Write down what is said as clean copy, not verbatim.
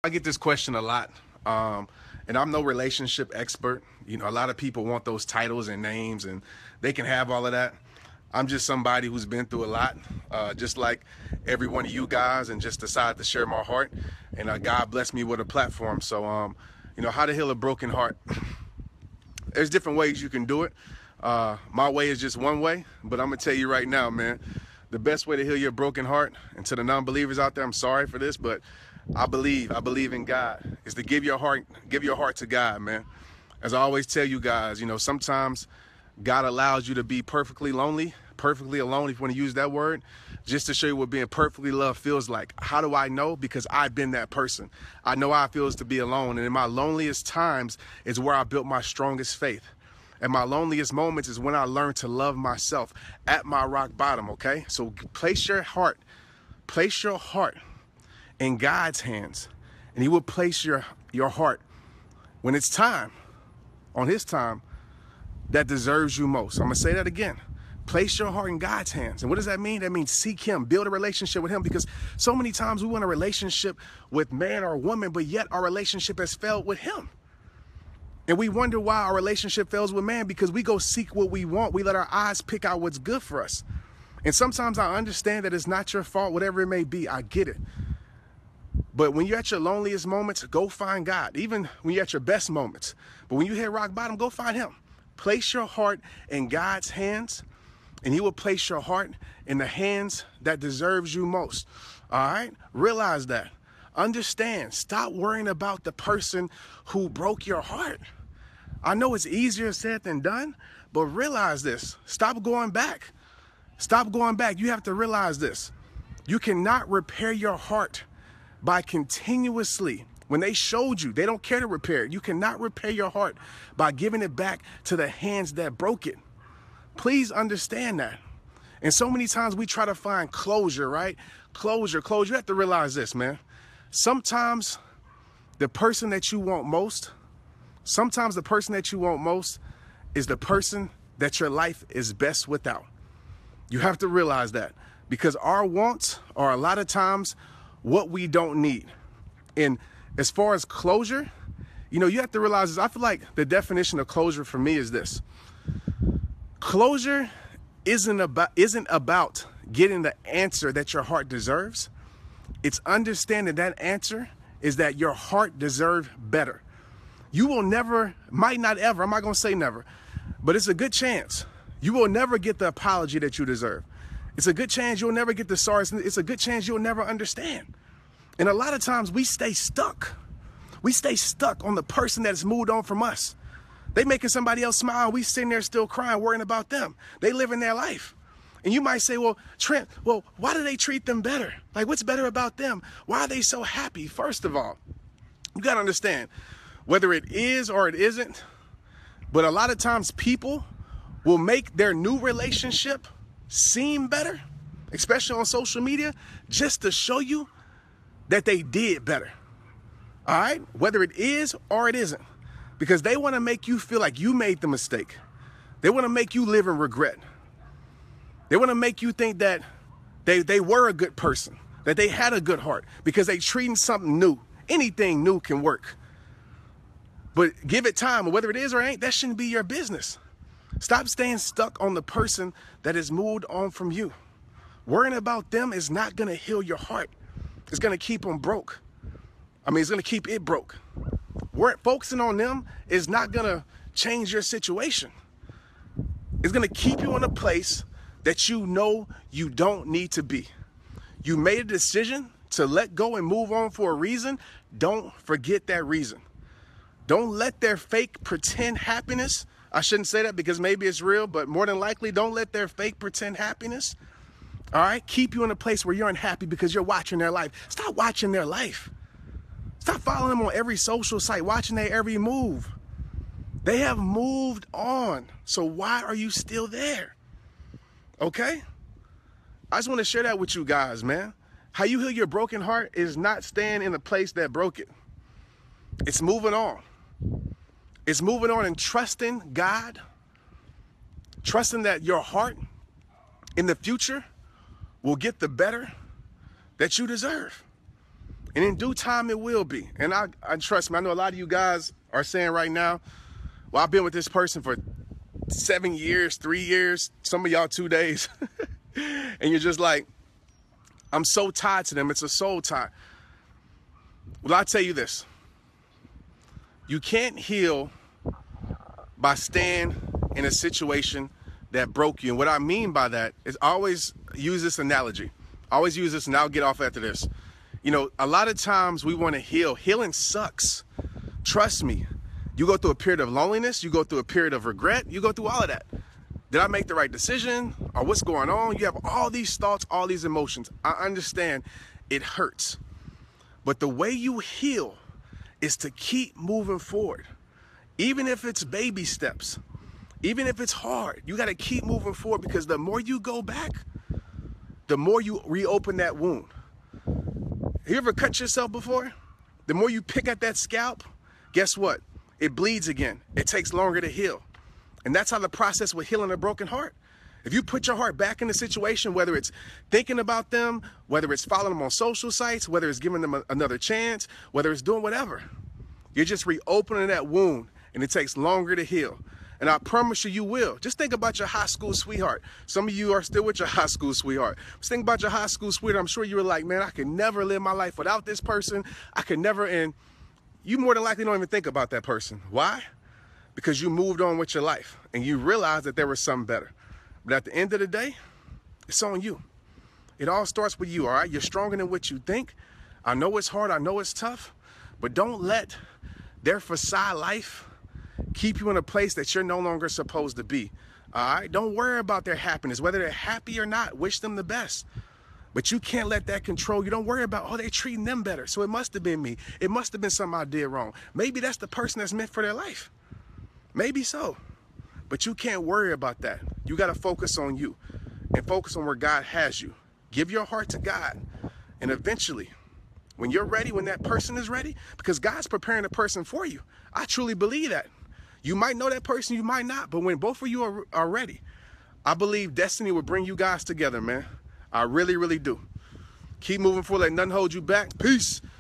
I get this question a lot, and I'm no relationship expert. You know, a lot of people want those titles and names, and they can have all of that. I'm just somebody who's been through a lot, just like every one of you guys, and just decided to share my heart. And God blessed me with a platform. So, you know, how to heal a broken heart. There's different ways you can do it. My way is just one way, but I'm gonna tell you right now, man, the best way to heal your broken heart, and to the non-believers out there, I'm sorry for this, but I believe in God, is to give your heart to God, man. As I always tell you guys, you know, sometimes God allows you to be perfectly lonely, perfectly alone, if you want to use that word, just to show you what being perfectly loved feels like. How do I know? Because I've been that person. I know how it feels to be alone. And in my loneliest times is where I built my strongest faith. And my loneliest moments is when I learned to love myself at my rock bottom, okay? So place your heart in God's hands, and he will place your heart when it's time, on his time, that deserves you most. I'm gonna say that again. Place your heart in God's hands. And what does that mean? That means seek him, build a relationship with him, because so many times we want a relationship with man or woman, but yet our relationship has failed with him. And we wonder why our relationship fails with man, because we go seek what we want. We let our eyes pick out what's good for us. And sometimes I understand that it's not your fault, whatever it may be. I get it. But when you're at your loneliest moments, go find God. Even when you're at your best moments. But when you hit rock bottom, go find him. Place your heart in God's hands, and he will place your heart in the hands that deserves you most. All right? Realize that. Understand. Stop worrying about the person who broke your heart. I know it's easier said than done, but realize this. Stop going back. Stop going back. You have to realize this. You cannot repair your heart by continuously, when they showed you, they don't care to repair it. You cannot repair your heart by giving it back to the hands that broke it. Please understand that. And so many times we try to find closure, right? Closure. You have to realize this, man. Sometimes the person that you want most, is the person that your life is best without. You have to realize that, because our wants are a lot of times what we don't need. And as far as closure, you know, you have to realize this. I feel like the definition of closure for me is this. Closure isn't about getting the answer that your heart deserves. It's understanding that answer is that your heart deserves better. You will never, might not ever, I'm not going to say never, but it's a good chance you will never get the apology that you deserve. It's a good chance you'll never get the sorry. It's a good chance you'll never understand. And a lot of times we stay stuck. We stay stuck on the person that has moved on from us. They making somebody else smile. We sitting there still crying, worrying about them. They living their life. And you might say, well, Trent, well, why do they treat them better? Like, what's better about them? Why are they so happy? First of all, you got to understand, whether it is or it isn't, but a lot of times people will make their new relationship seem better, especially on social media, just to show you that they did better. All right? Whether it is or it isn't, because they want to make you feel like you made the mistake. They want to make you live in regret. They want to make you think that they were a good person, that they had a good heart, because they treating something new. Anything new can work. But give it time, whether it is or ain't, that shouldn't be your business. Stop staying stuck on the person that has moved on from you. Worrying about them is not going to heal your heart. It's going to keep them broke. It's going to keep it broke. Focusing on them is not going to change your situation. It's going to keep you in a place that you know you don't need to be. You made a decision to let go and move on for a reason. Don't forget that reason. Don't let their fake pretend happiness, I shouldn't say that because maybe it's real, but more than likely, don't let their fake pretend happiness, all right, keep you in a place where you're unhappy because you're watching their life. Stop watching their life. Stop following them on every social site, watching their every move. They have moved on. So why are you still there? Okay? I just want to share that with you guys, man. How you heal your broken heart is not staying in the place that broke it. It's moving on. It's moving on and trusting God, trusting that your heart in the future will get the better that you deserve. And in due time, it will be. And I trust me, I know a lot of you guys are saying right now, well, I've been with this person for 7 years, 3 years, some of y'all 2 days. And you're just like, I'm so tied to them. It's a soul tie. Well, I'll tell you this. You can't heal by staying in a situation that broke you. And what I mean by that is I always use this analogy. I always use this, and I'll get off after this. You know, a lot of times we want to heal. Healing sucks. Trust me. You go through a period of loneliness. You go through a period of regret. You go through all of that. Did I make the right decision? Or what's going on? You have all these thoughts, all these emotions. I understand it hurts. But the way you heal is to keep moving forward. Even if it's baby steps, even if it's hard, you got to keep moving forward, because the more you go back, the more you reopen that wound. Have you ever cut yourself before? The more you pick at that scalp, guess what? It bleeds again. It takes longer to heal. And that's how the process with healing a broken heart. If you put your heart back in the situation, whether it's thinking about them, whether it's following them on social sites, whether it's giving them another chance, whether it's doing whatever, you're just reopening that wound, and it takes longer to heal. And I promise you, you will. Just think about your high school sweetheart. Some of you are still with your high school sweetheart. Just think about your high school sweetheart. I'm sure you were like, man, I could never live my life without this person. I could never, and you more than likely don't even think about that person. Why? Because you moved on with your life and you realized that there was something better. But at the end of the day, it's on you. It all starts with you, all right? You're stronger than what you think. I know it's hard. I know it's tough. But don't let their facade life keep you in a place that you're no longer supposed to be. All right? Don't worry about their happiness, whether they're happy or not. Wish them the best. But you can't let that control you. Don't worry about, oh, they're treating them better, so it must have been me. It must have been something I did wrong. Maybe that's the person that's meant for their life. Maybe so. But you can't worry about that. You got to focus on you and focus on where God has you. Give your heart to God. And eventually, when you're ready, when that person is ready, because God's preparing a person for you. I truly believe that. You might know that person, you might not, but when both of you are ready, I believe destiny will bring you guys together, man. I really, really do. Keep moving forward, let nothing hold you back. Peace.